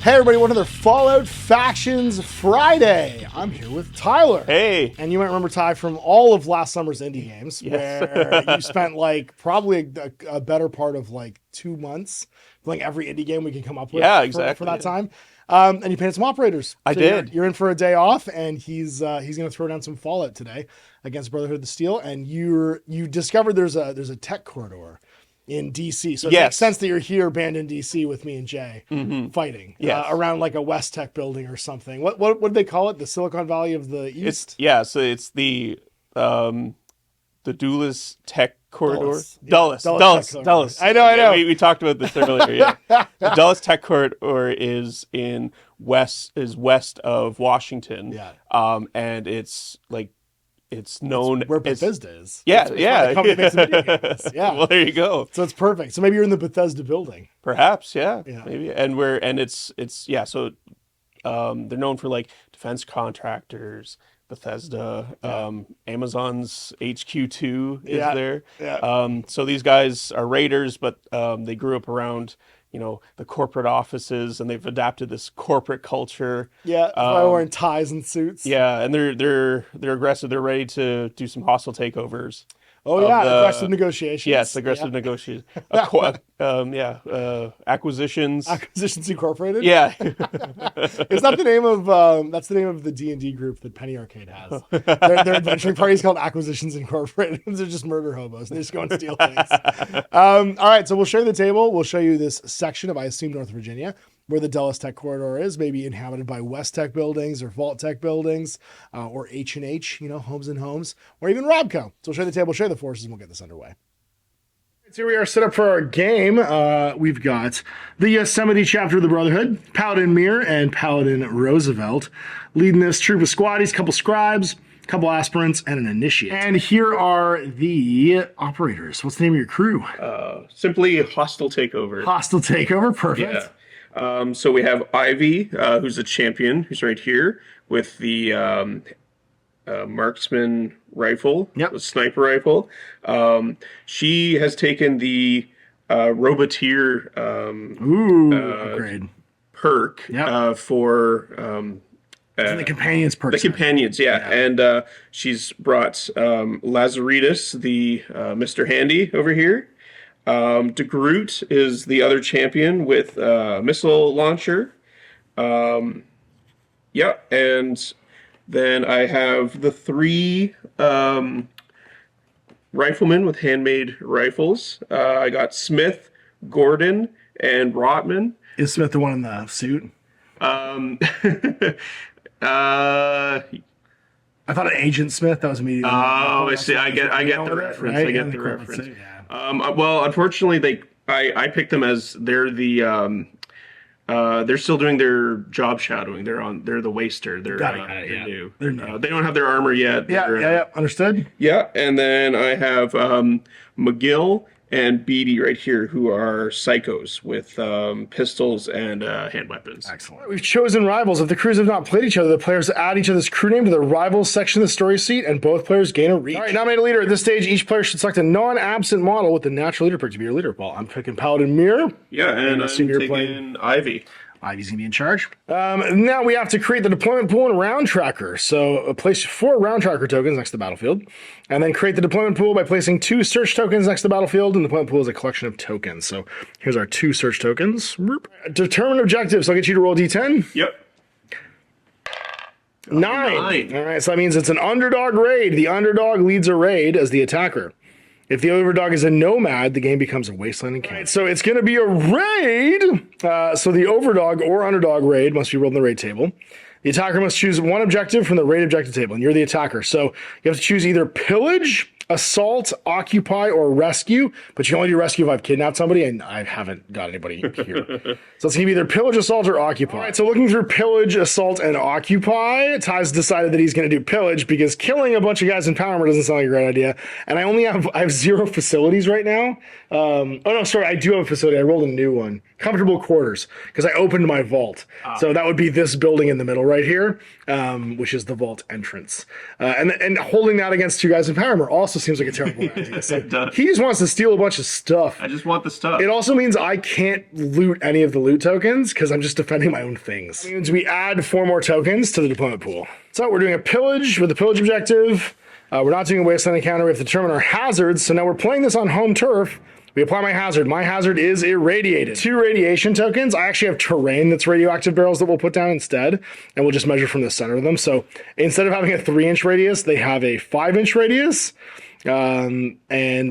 Hey everybody, another Fallout Factions Friday. I'm here with Tyler. Hey. And you might remember Ty from all of last summer's indie games, Yes. where you spent like probably a better part of like 2 months playing every indie game we could come up with for that time. And you painted some operators. I did. You're in for a day off, and he's going to throw down some Fallout today against Brotherhood of the Steel. And you discovered there's a tech corridor in DC, so it makes sense that you're here banned in DC with me and Jay fighting around like a West Tech building or something. What do they call it? The Silicon Valley of the East? So it's the Dulles Tech Corridor. Dulles. I know. We talked about this earlier. Yeah, the Dulles Tech Corridor is west of Washington. Yeah. And it's like. It's known where Bethesda is. Yeah, the company makes the video games. Yeah. Well, there you go. So it's perfect. So maybe you're in the Bethesda building. Perhaps, maybe. So they're known for like defense contractors. Bethesda, Amazon's HQ2 is there. Yeah. So these guys are raiders, but they grew up around the corporate offices, and they've adapted this corporate culture. Yeah, by wearing ties and suits. Yeah, and they're aggressive. They're ready to do some hostile takeovers. Oh yeah, aggressive negotiations. Yes, aggressive negotiations. Acquisitions. Acquisitions Incorporated. Yeah. Is that the name of that's the name of the D&D group that Penny Arcade has? Their adventuring party is called Acquisitions Incorporated. They're just murder hobos. They just go and steal things. All right, so we'll show you the table. We'll show you this section of, I assume, North Virginia, where the Dulles Tech Corridor is, maybe inhabited by West Tech buildings or Vault Tech buildings, or H&H, Homes and Homes, or even Robco. So we'll show you the table, show you the forces, and we'll get this underway. So here we are set up for our game. We've got the Yosemite chapter of the Brotherhood, Paladin Mir and Paladin Roosevelt, leading this troop of squaddies, couple scribes, couple aspirants, and an initiate. And here are the operators. What's the name of your crew? Simply Hostile Takeover. Hostile Takeover, perfect. Yeah. So we have Ivy, who's a champion, who's right here with the marksman rifle, the sniper rifle. She has taken the Roboteer upgrade perk for the companions perk. The companions, and she's brought Lazaritus, the Mr. Handy, over here. De Groot is the other champion with missile launcher. And then I have the 3 riflemen with handmade rifles. I got Smith, Gordon, and Rotman. Is Smith the one in the suit? I thought of Agent Smith. That was immediately. Oh, I see. I get the reference. Right? I get the reference. Well, unfortunately, I picked them as they're the they're still doing their job shadowing. They're the waster. They're new. They're new. They don't have their armor yet. Yeah. Understood. Yeah, and then I have McGill and Beatty right here, who are psychos with pistols and hand weapons. Excellent. We've chosen rivals. If the crews have not played each other, the players add each other's crew name to the rivals section of the story sheet, and both players gain a reach. All right, nominate a leader. At this stage, each player should select a non-absent model with the natural leader perk to be your leader. Paul, I'm picking Paladin Mir. Yeah, and I'm taking Ivy. Ivy's going to be in charge. Now we have to create the deployment pool and round tracker. So place 4 round tracker tokens next to the battlefield, and then create the deployment pool by placing 2 search tokens next to the battlefield, and the deployment pool is a collection of tokens. So here's our 2 search tokens. Determine objectives. So I'll get you to roll D10. Yep. 9. All right, so that means it's an underdog raid. The underdog leads a raid as the attacker. If the overdog is a nomad, the game becomes a wasteland and camp. Right, so it's going to be a raid. So the overdog or underdog raid must be rolled in the raid table. The attacker must choose one objective from the raid objective table, and you're the attacker. So you have to choose either pillage, assault, occupy, or rescue, but you can only do rescue if I've kidnapped somebody, and I haven't got anybody here. So it's going to be either pillage, assault, or occupy. All right, so looking through pillage, assault, and occupy, Ty's decided that he's going to do pillage because killing a bunch of guys in Power doesn't sound like a great idea, and I have 0 facilities right now. I do have a facility. I rolled a new one. Comfortable quarters, because I opened my vault. So that would be this building in the middle right here, which is the vault entrance. And holding that against 2 guys in Power also seems like a terrible idea. So It does. he just wants to steal a bunch of stuff. I just want the stuff. It also means I can't loot any of the loot tokens because I'm just defending my own things. It means we add 4 more tokens to the deployment pool. So we're doing a pillage with a pillage objective. We're not doing a wasteland encounter. We have to determine our hazards. So now we're playing this on home turf. We apply my hazard. My hazard is irradiated. 2 radiation tokens. I actually have terrain that's radioactive barrels that we'll put down instead, and we'll just measure from the center of them. So instead of having a 3-inch radius, they have a 5-inch radius. And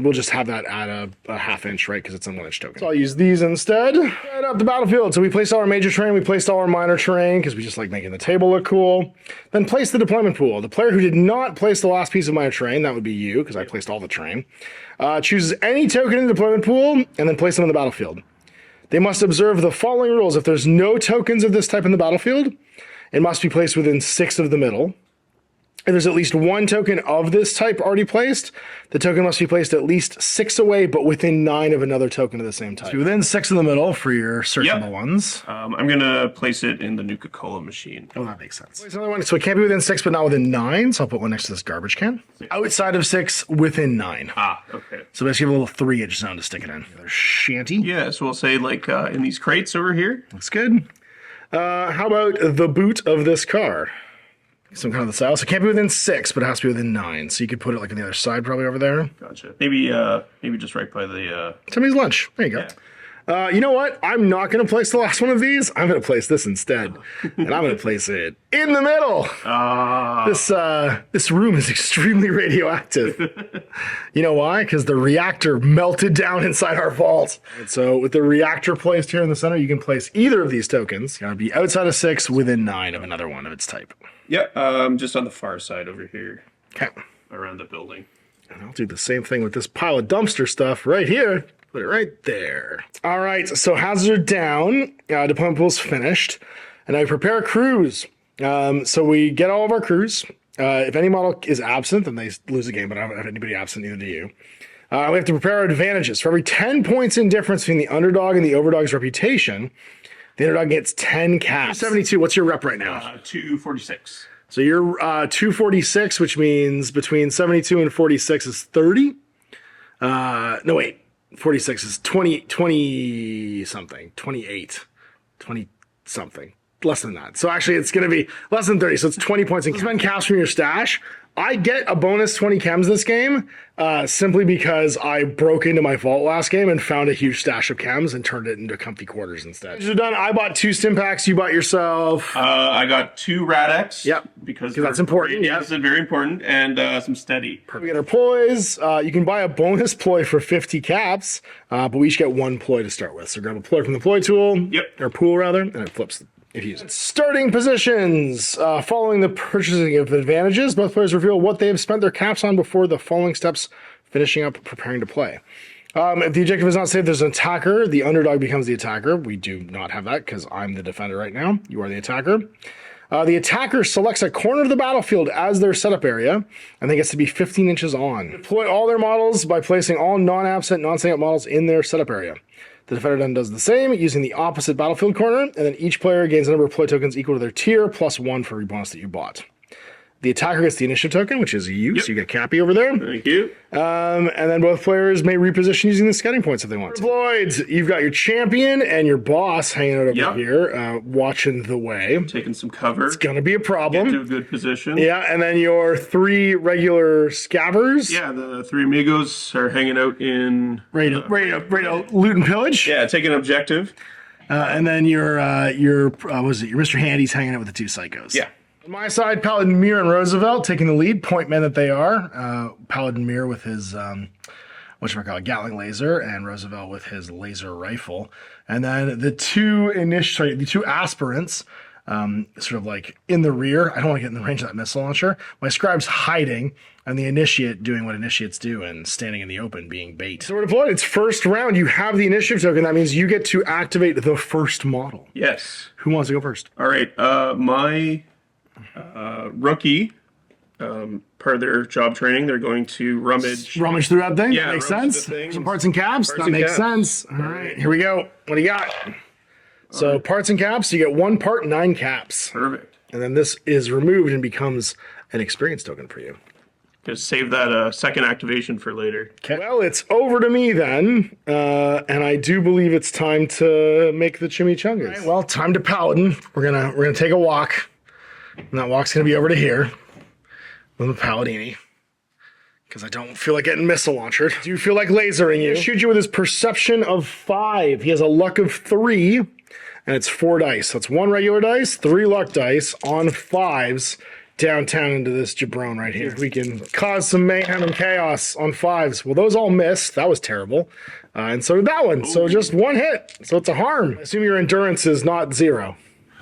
we'll just have that at a 1/2 inch, right? Because it's a 1-inch token. So I'll use these instead. Right up the battlefield. So we placed all our major terrain, we placed all our minor terrain because we just like making the table look cool. Then place the deployment pool. The player who did not place the last piece of minor terrain, that would be you, because I placed all the terrain, chooses any token in the deployment pool and then place them on the battlefield. They must observe the following rules. If there's no tokens of this type in the battlefield, it must be placed within 6 of the middle. If there's at least 1 token of this type already placed, the token must be placed at least 6 away, but within 9 of another token of the same type. So within 6 of the middle for your searchable ones. I'm going to place it in the Nuka-Cola machine. Oh, that makes sense. Place another one. So it can't be within 6, but not within 9. So I'll put one next to this garbage can. Outside of 6, within 9. Ah, okay. So basically a little 3-inch zone to stick it in. Another shanty. Yeah, so we'll say like in these crates over here. Looks good. How about the boot of this car? Some kind of the style. So it can't be within 6, but it has to be within 9. So you could put it like on the other side, probably over there. Gotcha. Maybe just right by the. Somebody's lunch. There you go. Yeah. You know what? I'm not going to place the last one of these. I'm going to place this instead, and I'm going to place it in the middle. This room is extremely radioactive. You know why? Because the reactor melted down inside our vault. And so with the reactor placed here in the center, you can place either of these tokens. It's got to be outside of 6, within 9 of another one of its type. Yep. Just on the far side over here. Okay. Around the building. And I'll do the same thing with this pile of dumpster stuff right here. Put it right there. All right, so hazards are down. Deployment pool's finished. And I prepare a cruise. So we get all of our crews. If any model is absent, then they lose the game, but I don't have anybody absent, neither do you. We have to prepare our advantages. For every 10 points in difference between the underdog and the overdog's reputation, the underdog gets 10 caps. 72, what's your rep right now? 246. So you're 246, which means between 72 and 46 is 30. No, wait. 46 is 20 something. 28. 20 something. Less than that. So actually it's going to be less than 30. So it's 20 points in spend cash from your stash. I get a bonus 20 chems this game simply because I broke into my vault last game and found a huge stash of chems and turned it into comfy quarters instead. You're done. I bought 2 stim packs. You bought yourself. I got 2 Rad-X. Yep. Because that's important. Yeah, this is very important. And some steady. We get our ploys. You can buy a bonus ploy for 50 caps, but we each get 1 ploy to start with. So grab a ploy from the ploy tool. Yep. Or pool rather, and it flips if you use it. Starting positions. Following the purchasing of advantages, both players reveal what they have spent their caps on before the following steps, finishing up preparing to play. If the objective is not saved, there's an attacker. The underdog becomes the attacker. We do not have that because I'm the defender right now. You are the attacker. The attacker selects a corner of the battlefield as their setup area, and they gets to be 15 inches on. Deploy all their models by placing all non-absent, non-staying up models in their setup area. The defender then does the same, using the opposite battlefield corner, and then each player gains a number of ploy tokens equal to their tier, plus 1 for every bonus that you bought. The attacker gets the initiative token, which is you, so you get Cappy over there. Thank you. And then both players may reposition using the scouting points if they want to. Deployed. You've got your champion and your boss hanging out over here, watching the way. Taking some cover. It's going to be a problem. Get to a good position. Yeah, and then your 3 regular scabbers. Yeah, the 3 amigos are hanging out in... Ready to loot and pillage. Yeah, take an objective. And then your Mr. Handy's hanging out with the 2 psychos. Yeah. On my side, Paladin Mir and Roosevelt taking the lead, point men that they are. Paladin Mir with his, Gatling laser, and Roosevelt with his laser rifle. And then the 2 aspirants, sort of like in the rear. I don't want to get in the range of that missile launcher. My scribe's hiding, and the initiate doing what initiates do and standing in the open being bait. So we're deployed. It's first round. You have the initiative token. That means you get to activate the first model. Yes. Who wants to go first? All right. My rookie, part of their job training, they're going to rummage through that thing. Yeah, makes sense. Some parts and caps. That makes sense. All right, here we go. What do you got? So parts and caps. You get 1 part, 9 caps. Perfect. And then this is removed and becomes an experience token for you. Just save that second activation for later. Okay. Well, it's over to me then, and I do believe it's time to make the chimichangas. Right, well, time to Paladin. We're gonna take a walk, and that walk's gonna be over to here with the Paladini, because I don't feel like getting missile launched. Do you feel like lasering you? Shoot you with his perception of 5. He has a luck of 3, and it's 4 dice. So it's 1 regular dice, 3 luck dice on 5s. Downtown into this jabron right here. We can cause some mayhem and chaos on 5s. Well, those all missed. That was terrible. And so did that one. So just 1 hit. So it's a harm. I assume your endurance is not 0.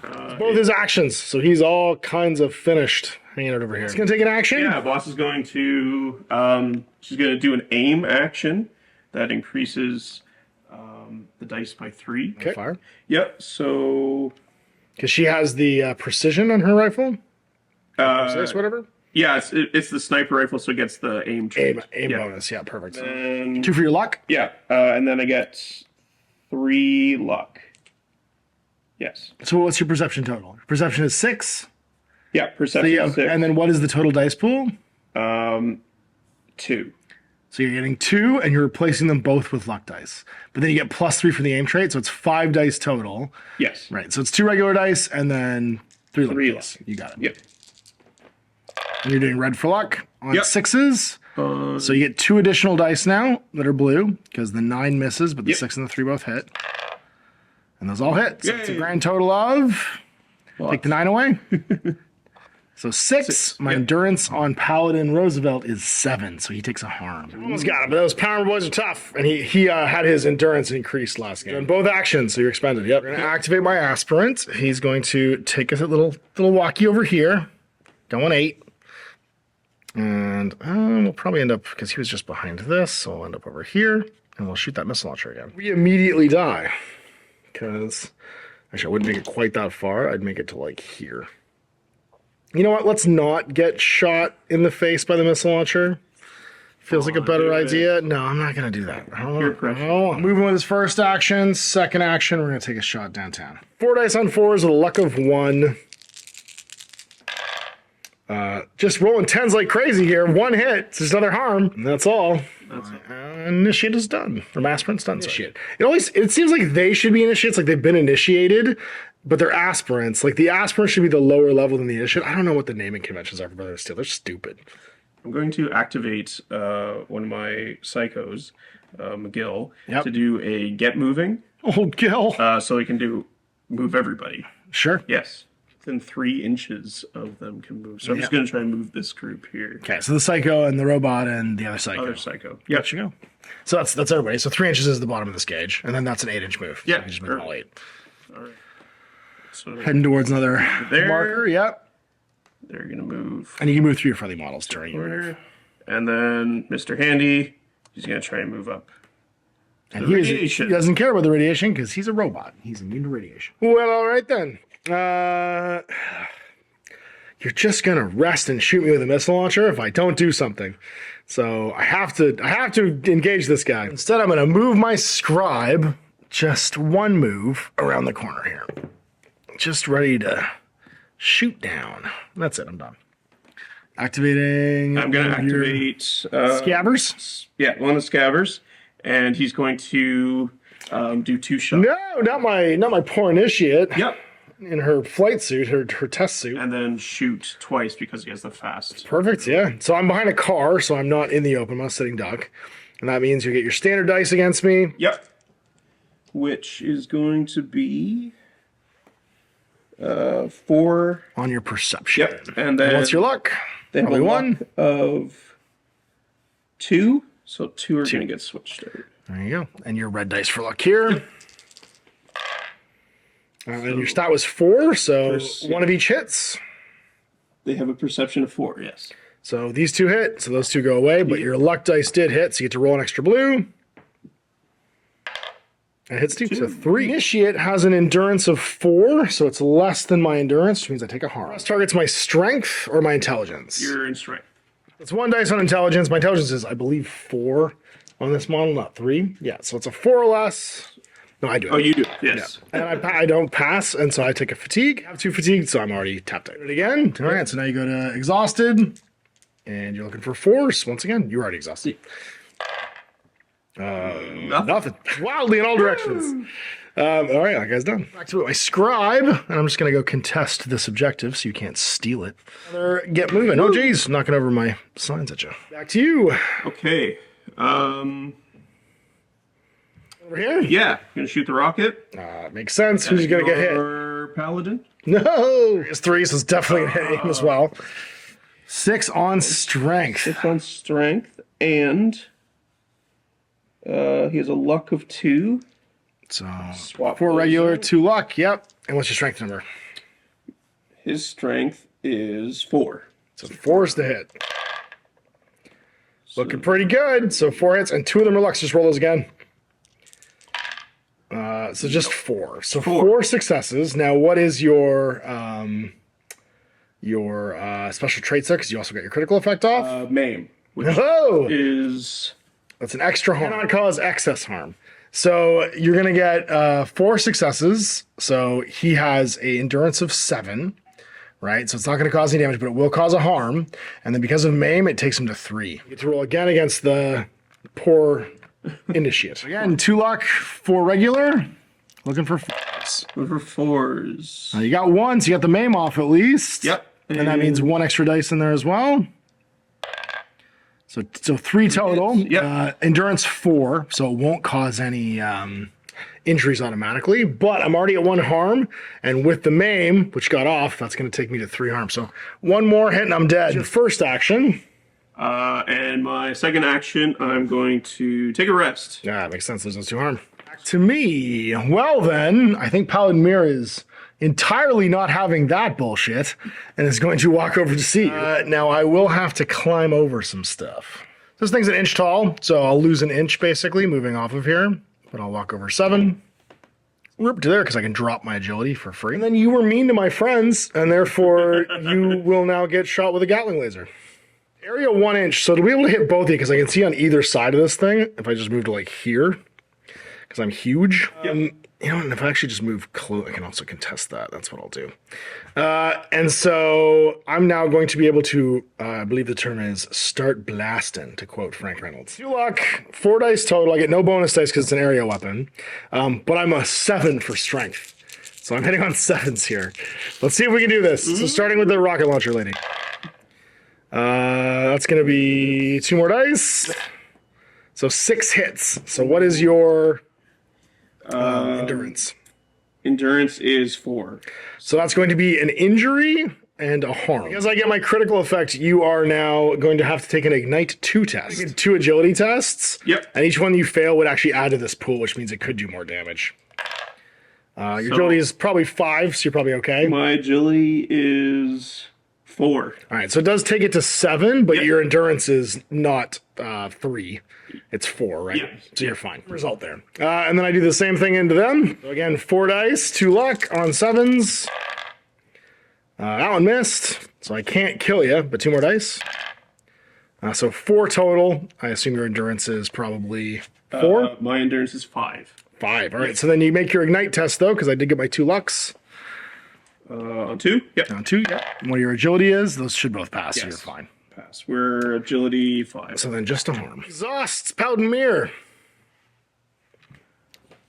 It's both his actions. So he's all kinds of finished. Hanging out over here. He's going to take an action? Yeah, boss is going to, she's going to do an aim action that increases the dice by 3. Okay. Fire. Yep, so... Because she has the precision on her rifle? Whatever. Yeah, it's the sniper rifle, so it gets the aim trait. Aim bonus. Yeah, perfect. And, 2 for your luck. Yeah, and then I get 3 luck. Yes. So what's your perception total? Perception is 6. Yeah, perception is 6. And then what is the total dice pool? 2. So you're getting 2, and you're replacing them both with luck dice. But then you get +3 for the aim trait, so it's 5 dice total. Yes. Right. So it's 2 regular dice, and then 3 luck dice. You got it. Yep. And you're doing red for luck on 6s. So you get 2 additional dice now that are blue, because the 9 misses, but the 6 and the 3 both hit. And those all hit. So it's a grand total of... Take the 9 away. So 6. My endurance on Paladin Roosevelt is 7, so he takes a harm. Almost got it, but those Power Boys are tough. And he had his endurance increased last game. Doing both actions, so you're expended. Yep. We're going to activate my aspirant. He's going to take us a little walkie over here. Going 8. And we'll probably end up, because he was just behind this, so we'll end up over here, and we'll shoot that missile launcher again. We immediately die, because actually I wouldn't make it quite that far. I'd make it to like here. You know what? Let's not get shot in the face by the missile launcher. Feels like a better idea. No, I'm not going to do that. Moving with his first action. Second action, we're going to take a shot downtown. 4 dice on 4s with a luck of 1. Just rolling 10s like crazy here. 1 hit. It's just another harm. And that's all. Initiate is done. Or aspirant's done. Initiate. It seems like they should be initiates, like they've been initiated, but they're aspirants. Like the aspirant should be the lower level than the initiate. I don't know what the naming conventions are for Brotherhood of Steel. They're stupid. I'm going to activate one of my psychos, McGill, to do a get moving. Oh, Gil. So he can move everybody. Sure. Yes. Within 3 inches of them can move. So I'm just going to try and move this group here. Okay, so the psycho and the robot and the other psycho. Other psycho. Yep. There you go. So that's everybody. So 3 inches is the bottom of this gauge, and then that's an 8-inch move. Yeah. So you just move all 8. All right. So heading towards another marker. Yep. They're going to move. And you can move through your friendly models during your move. And then Mr. Handy, he's going to try and move up. And he doesn't care about the radiation because he's a robot. He's immune to radiation. Well, all right then. You're just gonna rest and shoot me with a missile launcher if I don't do something. So I have to engage this guy. Instead, I'm gonna move my scribe just 1 move around the corner here. Just ready to shoot down. That's it, I'm done. Activating. I'm gonna activate Scabbers? Yeah, one of the Scabbers. And he's going to do 2 shots. No, not my poor initiate. Yep. In her flight suit, her test suit. And then shoot twice because he has the fast. Perfect, yeah. So I'm behind a car, so I'm not in the open. I'm not sitting duck. And that means you get your standard dice against me. Yep. Which is going to be 4. On your perception. Yep. And then what's your luck? They have a luck of 2. So 2 are going to get switched out. There you go. And your red dice for luck here. And your stat was 4, so 1 of each hits. They have a perception of 4, yes. So these 2 hit, so those 2 go away, but your luck dice did hit, so you get to roll an extra blue. It hits 2, so 3. Initiate has an endurance of 4, so it's less than my endurance, which means I take a harm. This targets my strength or my intelligence. You're in strength. It's 1 dice on intelligence. My intelligence is, I believe, 4 on this model, not 3. Yeah, so it's a 4 or less. No, I do. Oh, you do? Yes. Yeah. And I don't pass, and so I take a fatigue. I have 2 fatigued, so I'm already tapped out. Do it again. All right, so now you go to exhausted, And you're looking for force. Once again, you're already exhausted. Nothing. Wildly in all directions. All right, that guy's done. Back to my scribe, and I'm just going to go contest this objective so you can't steal it. Get moving. Oh, geez, knocking over my signs at you. Back to you. Okay. Over here? Yeah, gonna shoot the rocket. Makes sense. Who's going to get hit? Paladin. No! It's 3, so it's definitely going to hit him as well. 6 on strength. 6 on strength, and he has a luck of 2. So, Swap 4 those regular, out. 2 luck. Yep. And what's your strength number? His strength is 4. So 4 is the hit. Looking pretty good. So 4 hits, and 2 of them are lucks. Just roll those again. So just 4. So 4 successes. Now, what is your special traits there? Because you also got your critical effect off. Maim, which Oh! is That's an extra harm. Cannot cause excess harm. So you're going to get 4 successes. So he has a endurance of 7, right? So it's not going to cause any damage, but it will cause a harm. And then because of maim, it takes him to 3. You get to roll again against the poor initiate. Again, 2 luck, 4 regular. Looking for 4s. over 4s. You got 1, so you got the maim off at least. Yep. And that means 1 extra dice in there as well. So 3 total. Yep. Endurance 4, so it won't cause any injuries automatically. But I'm already at 1 harm, and with the maim, which got off, that's going to take me to 3 harm. So 1 more hit and I'm dead. Your first action. And my second action, I'm going to take a rest. Yeah, it makes sense. There's no 2 harm. Back to me. Well then, I think Paladin Mir is entirely not having that bullshit and is going to walk over to see you. Now, I will have to climb over some stuff. This thing's an inch tall, so I'll lose an inch basically moving off of here, but I'll walk over 7. Rip to there because I can drop my agility for free. And then you were mean to my friends, and therefore you will now get shot with a Gatling laser. Area 1 inch, so to be able to hit both of you, because I can see on either side of this thing, if I just move to like here, because I'm huge. You know, and if I actually just move close, I can also contest that. That's what I'll do. And so I'm now going to be able to, I believe the term is start blasting, to quote Frank Reynolds. 2 luck, 4 dice total. I get no bonus dice because it's an area weapon. But I'm a 7 for strength. So I'm hitting on 7s here. Let's see if we can do this. So starting with the rocket launcher lady. That's going to be 2 more dice. So 6 hits. So what is your endurance? Endurance is 4. So that's going to be an injury and a harm. Because I get my critical effect, you are now going to have to take an Ignite 2 test. You get 2 agility tests. Yep. And each one you fail would actually add to this pool, which means it could do more damage. Your agility is probably 5, so you're probably okay. My agility is 4. All right, so it does take it to 7, but your endurance is not 3. It's 4, right? Yeah. So you're fine. Result there. And then I do the same thing into them. So again, 4 dice, 2 luck on 7s. That one missed, so I can't kill you, but 2 more dice. So 4 total. I assume your endurance is probably 4? My endurance is 5. 5. All right, so then you make your Ignite test, though, because I did get my 2 lucks. On 2? Yep. On 2, yeah. And what your agility is, those should both pass, so Yes. you're fine. Pass. We're agility 5. So then just a harm. Exhausts, Paladin Mir.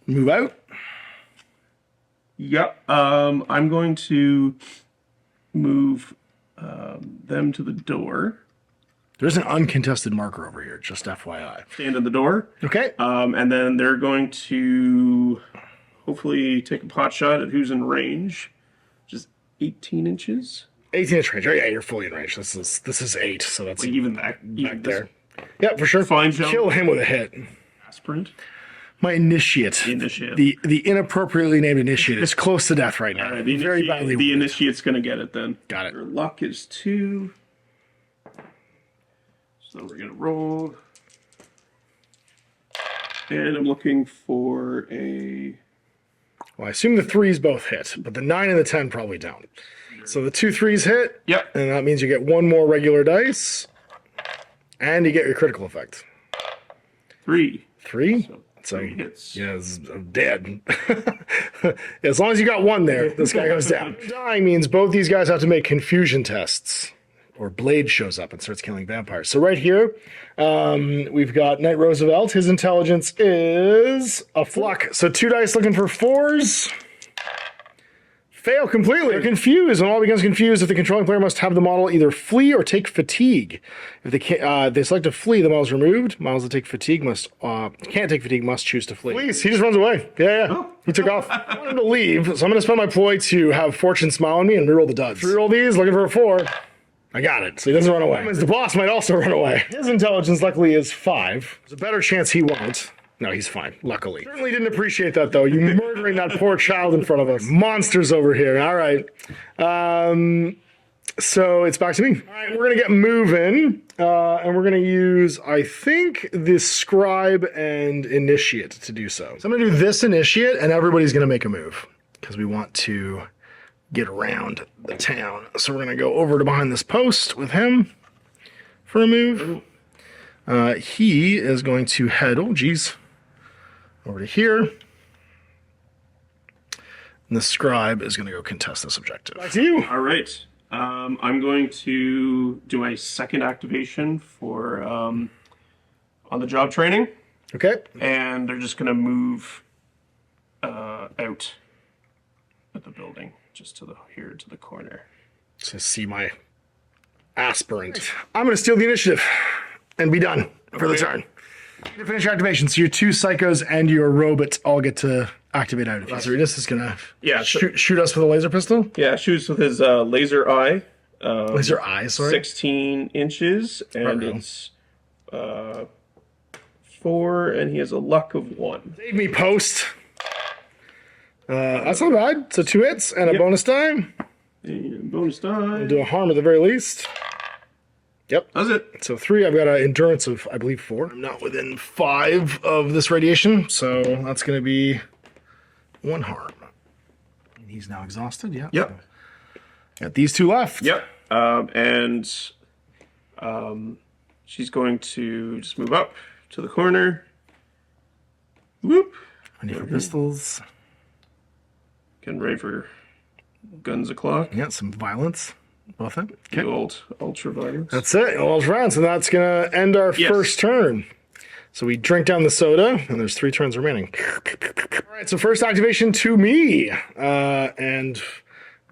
Move out. Yep. I'm going to move them to the door. There's an uncontested marker over here, just FYI. Stand in the door. Okay. And then they're going to hopefully take a pot shot at who's in range, which is 18 inches. 18-inch range. Oh, yeah, you're fully in range. This is 8, so that's Like even back there. Yeah, for sure. Fine jump. Kill him with a hit. Sprint. My initiate. Initiate. The inappropriately named initiate is close to death right now. Very badly. The initiate's going to get it then. Got it. Your luck is 2. So we're going to roll. And I'm looking for a... Well, I assume the 3s both hit, but the 9 and the 10 probably don't. So the 2 3s hit. Yep. And that means you get 1 more regular dice. And you get your critical effect. 3. 3? So 3 hits. Yes, I'm dead. As long as you got 1 there, this guy goes down. Dying means both these guys have to make confusion tests. or Blade shows up and starts killing vampires. So right here, we've got Knight Roosevelt. His intelligence is a fluck. So 2 dice looking for 4s. Fail completely. They're confused. When all becomes confused, if the controlling player must have the model either flee or take fatigue. If they select to flee, the model is removed. Models that take fatigue can't take fatigue must choose to flee. Please, he just runs away. Yeah. Oh. He took off. I want him to leave, so I'm going to spend my ploy to have Fortune smile on me and reroll the duds. Reroll these, looking for a 4. I got it, so he doesn't run away. That means the boss might also run away. His intelligence, luckily, is 5. There's a better chance he won't. No, he's fine, luckily. Certainly didn't appreciate that, though. You murdering that poor child in front of us. Monsters over here. All right. So it's back to me. All right, we're going to get moving, and we're going to use, I think, the Scribe and Initiate to do so. So I'm going to do this Initiate, and everybody's going to make a move, because we want to get around the town. So we're going to go over to behind this post with him for a move. He is going to head, over to here. And the Scribe is going to go contest this objective. Back to you. All right. I'm going to do my second activation for on the job training. Okay. And they're just going to move out at the building, just to the corner. To see my aspirant. I'm going to steal the initiative and be done for the turn. You finish your activation, so your 2 psychos and your robots all get to activate out. Lazaridis is gonna shoot us with a laser pistol. Yeah, shoots with his laser eye. Laser eye, sorry. 16 inches, and it's 4, and he has a luck of 1. Save me, post. That's not bad. So 2 hits and a bonus die. And bonus die. We'll do a harm at the very least. Yep. Does it? So 3, I've got an endurance of, I believe, 4. I'm not within 5 of this radiation, so that's going to be 1 harm. And he's now exhausted, yeah. Yep. Got these 2 left. Yep. She's going to just move up to the corner. Whoop. I need for pistols. Getting ready for guns o'clock. Yeah, some violence. Both of them. Okay. The old ultra violence. That's it. All rounds, and that's going to end our first turn. So we drink down the soda, and there's 3 turns remaining. All right, so first activation to me. And,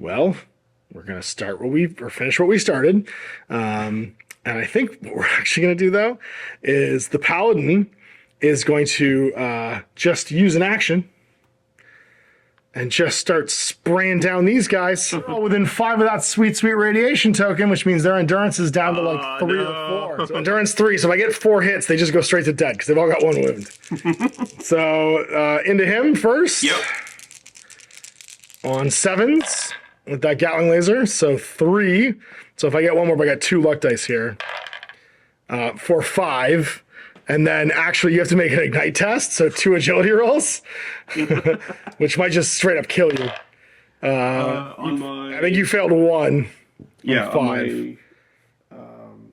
well, we're going to start finish what we started. And I think what we're actually going to do, though, is the Paladin is going to just use an action and just start spraying down these guys. All within 5 of that sweet, sweet radiation token, which means their endurance is down to like 3 or 4. So endurance 3. So if I get 4 hits, they just go straight to dead because they've all got 1 wound. So into him first. Yep. On 7s with that Gatling laser. So 3. So if I get 1 more, but I got 2 luck dice here. For 5. And then actually you have to make an ignite test, so 2 agility rolls, which might just straight up kill you. I think you failed 1. Yeah, 5.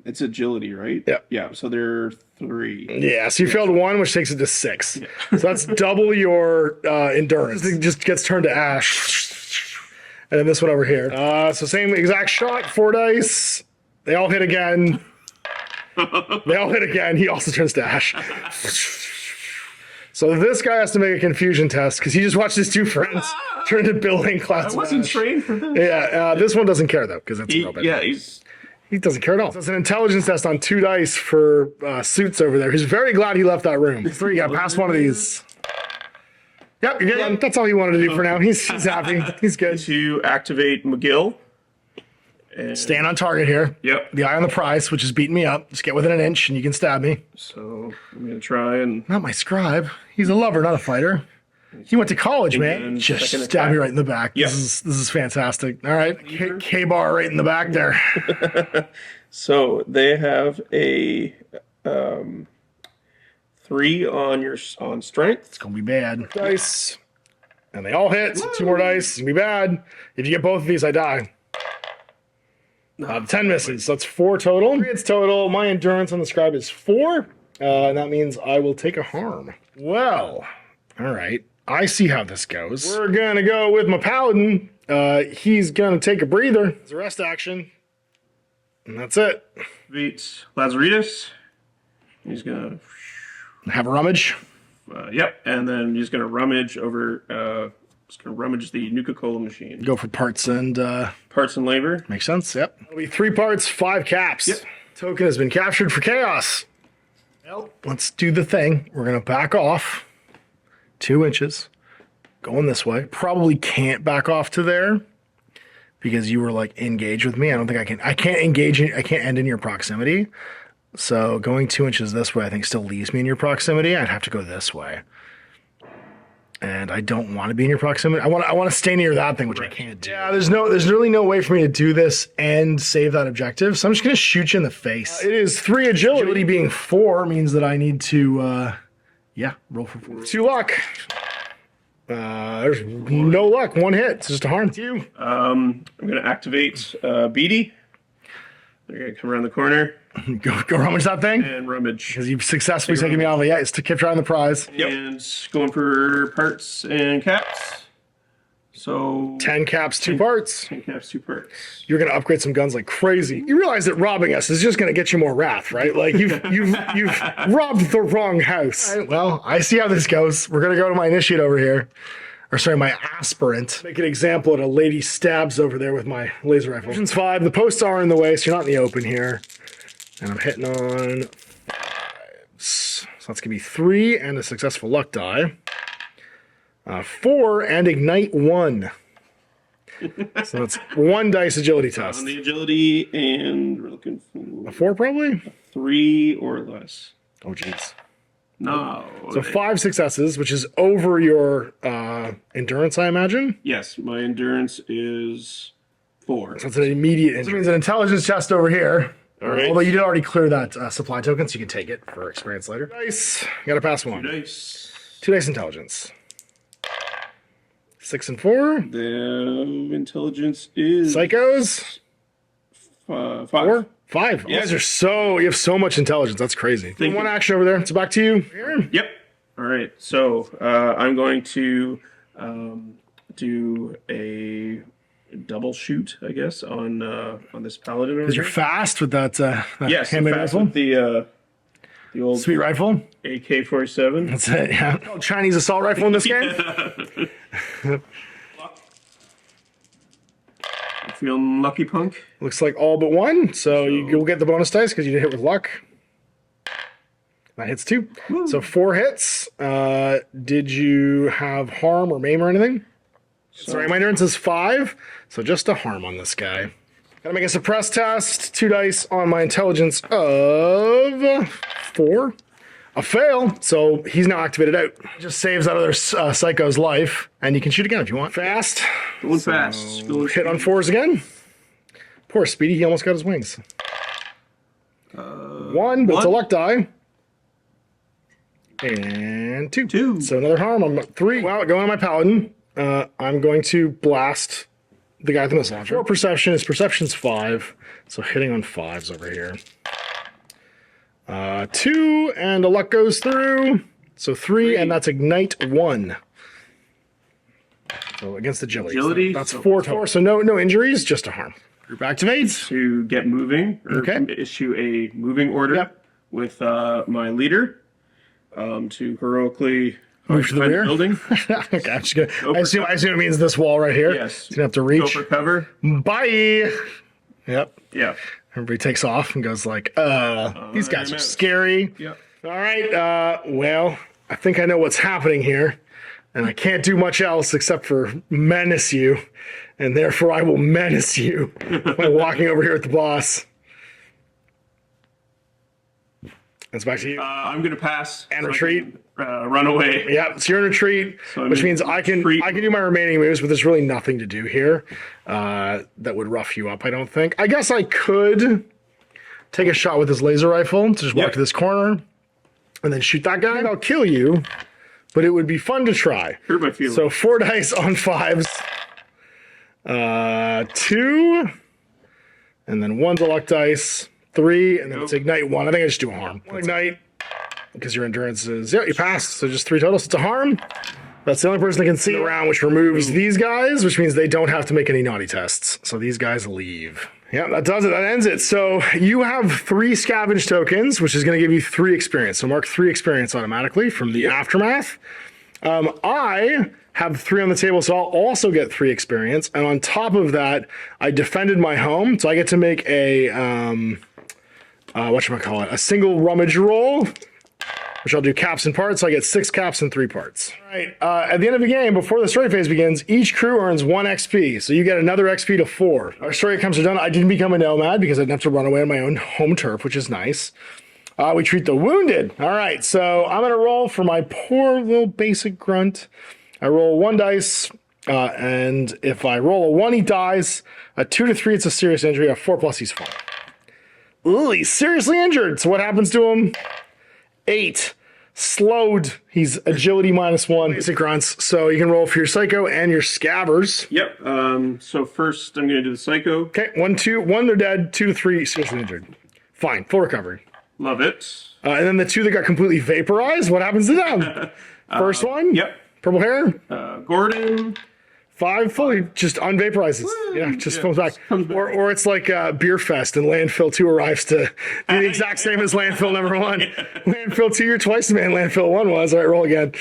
It's agility, right? Yeah. Yeah, so they're 3. Yeah, so you failed 1, which takes it to 6. Yeah. So that's double your endurance. It just gets turned to ash. And then this one over here. So same exact shot, 4 dice. They all hit again. They all hit again. He also turns to ash. So this guy has to make a confusion test because he just watched his 2 friends turn into building clouds. I wasn't trained for this. Yeah, this one doesn't care though because it's a robot. Yeah, he doesn't care at all. So it's an intelligence test on 2 dice for Suits over there. He's very glad he left that room. 3, got past 1 of these. Yep, you're good. That's all he wanted to do for now. He's happy. He's good. To activate McGill. And stand on target here. Yep. The eye on the prize, which is beating me up. Just get within an inch and you can stab me. So I'm going to try and... Not my Scribe. He's a lover, not a fighter. He went to college, man. Just stab me right in the back. Yep. This is fantastic. All right. K-bar right in the back there. So they have a 3 on strength. It's going to be bad. Dice. And they all hit. So 2 more dice. It's going to be bad. If you get both of these, I die. 10 misses. So that's 4 total. 3 hits total. My endurance on the Scribe is 4. And that means I will take a harm. Well, all right. I see how this goes. We're going to go with my Paladin. He's going to take a breather. It's a rest action. And that's it. Activate Lazaritas. He's gonna. Have a rummage. Yep, and then he's gonna rummage over. Just gonna rummage the Nuka-Cola machine. Go for parts and Parts and labor. makes sense. Yep. It'll be 3 parts, 5 caps. Yep. Token has been captured for chaos. Well, let's do the thing. We're gonna back off 2 inches, going this way. Probably can't back off to there because you were like engaged with me. I don't think I can. I can't engage. I can't end in your proximity. So going 2 inches this way, I think still leaves me in your proximity. I'd have to go this way. And I don't want to be in your proximity. I want to stay near that thing, which I can't do. Yeah, there's really no way for me to do this and save that objective. So I'm just gonna shoot you in the face. It is 3 agility. Agility being 4 means that I need to, roll for 4. 2 luck. There's no luck. 1 hit. It's just a harm to you. I'm gonna activate Beatty. They're gonna come around the corner Go rummage that thing. and rummage. Because you've successfully taken me off. Yeah, it's to keep trying the prize. And going for parts and caps. So 10 caps, 2 parts. 10 caps, 2 parts. You're gonna upgrade some guns like crazy. You realize that robbing us is just gonna get you more wrath, right? Like you've robbed the wrong house. All right, well, I see how this goes. We're gonna go to my initiate over here. Or sorry, my aspirant. Make an example at a lady stabs over there with my laser rifle. Mission's 5. The posts are in the way, so you're not in the open here. And I'm hitting on 5s. So that's gonna be 3 and a successful luck die. 4 and ignite 1. So that's 1 dice agility test. On the agility, and we're looking for A 4 probably? 3 or less. Oh jeez. No. So 5 successes, which is over your endurance, I imagine. Yes, my endurance is 4. So it's an immediate injury. That means an intelligence test over here. All right. Although you did already clear that supply token, so you can take it for experience later. Nice. You gotta pass 1. 2 dice. 2 dice intelligence. 6 and 4. The intelligence is Psychos. 5. 4. 5. You guys are you have so much intelligence. That's crazy. Thank One you. action over there. So back to you. Here. Yep. All right. So I'm going to do a double shoot, I guess, on this paladin over Because you're here. fast with that, Yes, I'm handmade fast rifle. with the old Sweet rifle. AK-47. That's it. Yeah. Chinese assault rifle in this game. Feeling lucky, punk. Looks like all but 1. So you'll get the bonus dice because you did hit with luck. That hits 2. So 4 hits. Did you have harm or maim or anything? Sorry, my endurance is 5. So just a harm on this guy. Gotta make a suppress test. 2 dice on my intelligence of 4. A fail, so he's now activated out. Just saves that other psycho's life, and you can shoot again if you want. Fast. Going fast. Going Hit on 4s again. Poor Speedy, he almost got his wings. 1, but it's a 1. luck die. And 2. 2. So another harm. I'm at 3. Well, going on my paladin. I'm going to blast the guy with the missile launcher. 4 perception. His perception's 5, so hitting on 5s over here. 2, and a luck goes through. So 3, and that's ignite 1. So against agility. Agility, So that's so 4 total. So no injuries, just a harm. Group activates. To get moving, or Okay. issue a moving order Yep. with my leader to heroically Move to the find rear. building. Okay, I'm just gonna, I assume it means this wall right here. Yes. He's gonna have to Go reach. for cover. Bye. Yep. Yeah. Everybody takes off and goes like, these guys are out. scary. Yeah. All right, well, I think I know what's happening here, and I can't do much else except for menace you, and therefore I will menace you by walking over here at the boss. It's back to you. I'm gonna pass And so I retreat. can, run away. Yeah, so you're in retreat, I'm which in means I can retreat. do my remaining moves, but there's really nothing to do here that would rough you up, I don't think. I guess I could take a shot with this laser rifle to just walk Yep. to this corner and then shoot that guy. I'll kill you, but it would be fun to try. Hurt my feelings. So 4 dice on 5s. 2, and then 1's a luck dice. 3, and then it's ignite 1. I think I just do a harm. One ignite, because your endurance is, you passed, so just 3 total. So it's a harm. That's the only person that can see around, which removes these guys, which means they don't have to make any naughty tests. So these guys leave. Yeah, that does it. That ends it. So you have 3 scavenge tokens, which is going to give you 3 experience. So mark 3 experience automatically from the aftermath. I have 3 on the table, so I'll also get 3 experience. And on top of that, I defended my home, so I get to make a whatchamacallit, a single rummage roll, which I'll do caps and parts. So I get 6 caps and 3 parts. All right. At the end of the game, before the story phase begins, each crew earns 1 XP. So you get another XP to 4. Our story outcomes are done. I didn't become a nomad because I didn't have to run away on my own home turf, which is nice. We treat the wounded. All right. So I'm going to roll for my poor little basic grunt. I roll 1 dice. And if I roll a 1, he dies. A 2 to 3, it's a serious injury. A 4 plus, he's fine. Ooh, he's seriously injured. So what happens to him? 8. Slowed. He's agility -1. Basic grunts. So you can roll for your psycho and your scabbers. Yep. So first I'm going to do the psycho. Okay. 1, 2. 1, they're dead. 2 to 3, seriously injured. Fine. Full recovery. Love it. And then the 2 that got completely vaporized, what happens to them? First one? Yep. Purple hair? Gordon. 5 fully just unvaporizes. Yeah, just comes back. Or it's like Beer Fest and Landfill 2 arrives to do the exact same as Landfill number 1. Landfill 2, you're twice the man Landfill 1 was. All right, roll again.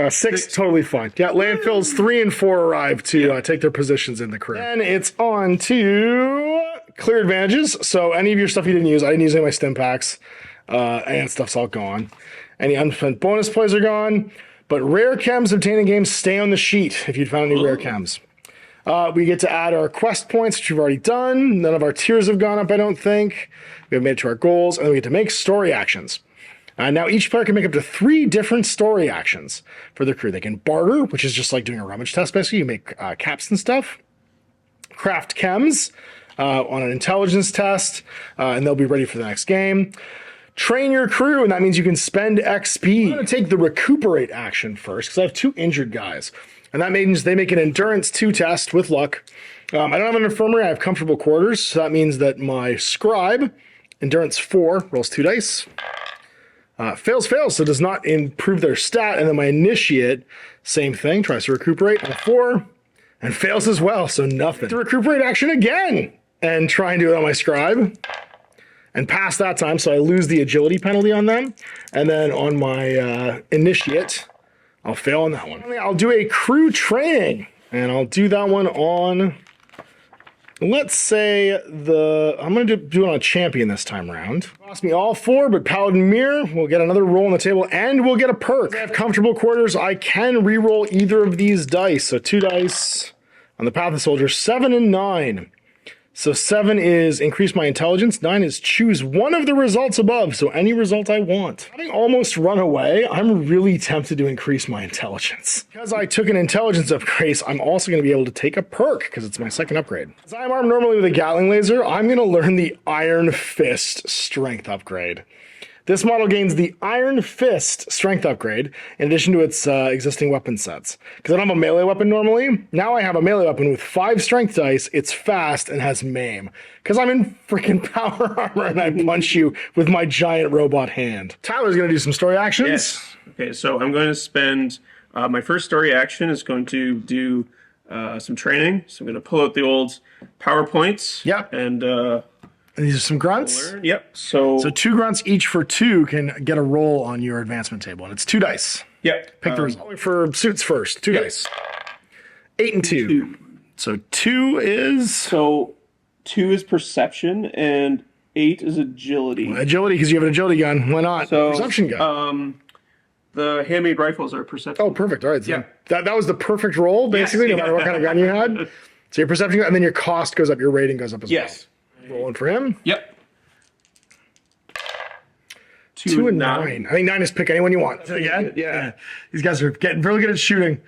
6, totally fine. Yeah, Landfills 3 and 4 arrive to take their positions in the crew. And it's on to clear advantages. So any of your stuff you didn't use, I didn't use any of my stim packs, and stuff's all gone. Any unspent bonus plays are gone. But rare chems obtained in games stay on the sheet if you'd found any rare chems. We get to add our quest points, which we've already done. None of our tiers have gone up, I don't think. We have made it to our goals, and then we get to make story actions. Now each player can make up to 3 different story actions for their crew. They can barter, which is just like doing a rummage test, basically. You make caps and stuff. Craft chems on an intelligence test, and they'll be ready for the next game. Train your crew, and that means you can spend XP. I'm going to take the recuperate action first, because I have 2 injured guys. And that means they make an endurance 2 test with luck. I don't have an infirmary, I have comfortable quarters. So that means that my scribe, endurance 4, rolls 2 dice. Fails, so does not improve their stat. And then my initiate, same thing, tries to recuperate on a 4, and fails as well, so nothing. To recuperate action again, and try and do it on my scribe. And pass that time, so I lose the agility penalty on them. And then on my initiate, I'll fail on that one. I'll do a crew training, and I'll do that one on, let's say I'm going to do it on a champion this time around. Cost me all 4, but Paladin Mirror will get another roll on the table, and we'll get a perk. If I have comfortable quarters, I can re-roll either of these dice. So 2 dice on the Path of Soldier, 7 and 9. So 7 is increase my intelligence. 9 is choose one of the results above. So any result I want. Having almost run away, I'm really tempted to increase my intelligence. Because I took an intelligence upgrade, I'm also going to be able to take a perk because it's my 2nd upgrade. As I'm armed normally with a Gatling laser, I'm going to learn the Iron Fist strength upgrade. This model gains the Iron Fist strength upgrade in addition to its existing weapon sets. Because I don't have a melee weapon normally, now I have a melee weapon with 5 strength dice, it's fast, and has maim. Because I'm in freaking power armor and I punch you with my giant robot hand. Tyler's going to do some story actions. Yes. Okay, so I'm going to spend, my first story action is going to do some training. So I'm going to pull out the old PowerPoints. Yep. And these are some grunts. Yep. So 2 grunts each for 2 can get a roll on your advancement table, and it's 2 dice. Yep. Pick the result. For suits first, 2 dice. 8 and 2. So 2 is... So 2 is perception, and 8 is agility. Agility, because you have an agility gun. Why not? So, perception gun. The handmade rifles are perception. Oh, perfect. All right. So that was the perfect roll, basically, no matter what kind of gun you had. So your perception gun, and then your cost goes up, your rating goes up as well. Rolling for him. Yep. 2 and 9. I think 9 is pick anyone you want. Yeah. These guys are getting really good at shooting.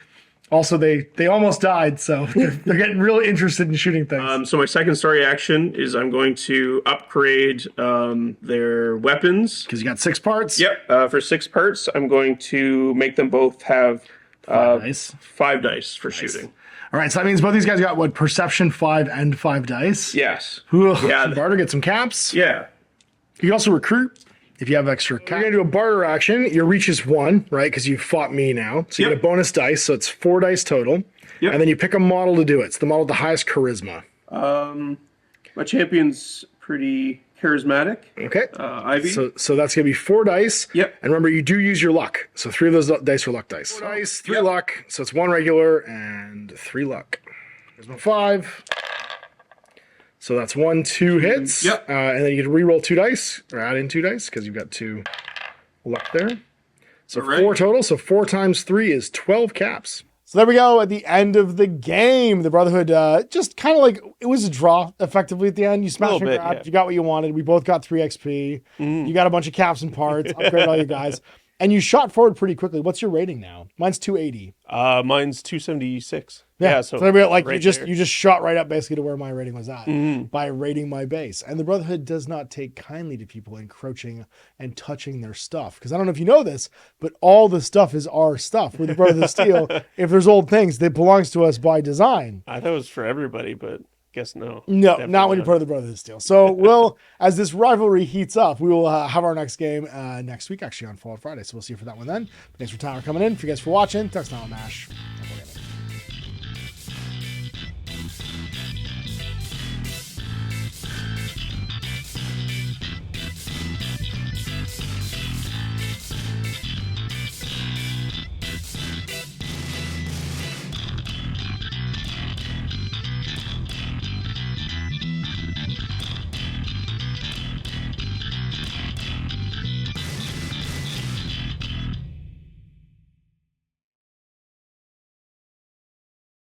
Also, they almost died, so they're getting really interested in shooting things. So my second story action is I'm going to upgrade their weapons. Because you got 6 parts? Yep. For 6 parts, I'm going to make them both have 5 dice. 5 dice for shooting. All right, so that means both these guys got, what, perception 5 and 5 dice? Yes. Yeah. Barter, get some caps. Yeah. You can also recruit if you have extra caps. You're going to do a barter action. Your reach is 1, right, because you fought me now. So you get a bonus dice, so it's 4 dice total. Yep. And then you pick a model to do it. It's the model with the highest charisma. My champion's pretty charismatic. Okay. Ivy. So that's going to be 4 dice. Yep. And remember, you do use your luck. So 3 of those dice are luck dice. 4 dice, 3 luck. So it's 1 regular and 3 luck. Here's my 5. So that's 1, 2 hits. Yep. And then you can re-roll 2 dice, or add in 2 dice, because you've got 2 luck there. So 4 total. So 4 times 3 is 12 caps. So there we go at the end of the game. The Brotherhood just kind of like, it was a draw effectively at the end. You smashed and grabbed, you got what you wanted. We both got 3 XP. You got a bunch of caps and parts, upgrade all you guys. And you shot forward pretty quickly. What's your rating now? Mine's 280. Mine's 276. Yeah, so there we go. Like right you just shot right up basically to where my rating was at by rating my base. And the Brotherhood does not take kindly to people encroaching and touching their stuff. Because I don't know if you know this, but all the stuff is our stuff. We're the Brotherhood of Steel. If there's old things, that belongs to us by design. I thought it was for everybody, but guess no. No, not when you're part of the Brotherhood of Steel. So we'll, as this rivalry heats up, we will have our next game next week, actually on Fallout Friday. So we'll see you for that one then. Thanks for Tyler coming in. For you guys for watching, thanks, Mash.